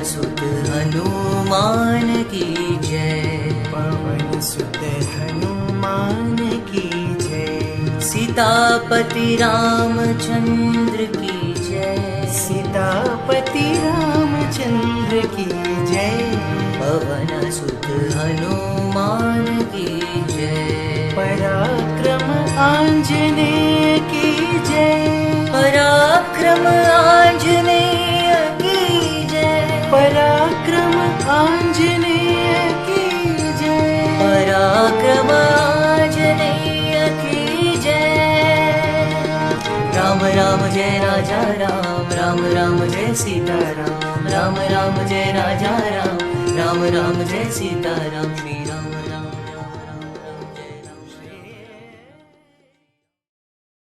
सुत हनुमान की जय। पवन सुत हनुमान की जय। सीतापति रामचंद्र की जय। सीतापति रामचंद्र की जय। पवन सुत हनुमान की जय। पराक्रम आंजनेय की जय। पराक्रम आंजनेय की जय। पराक्रम आंजनेय की जय। पराक्रम आंजनेय की जय। राम राम जय राजा राम, राम राम जय सीता राम, राम राम जय राजा राम, राम राम जय सीता राम।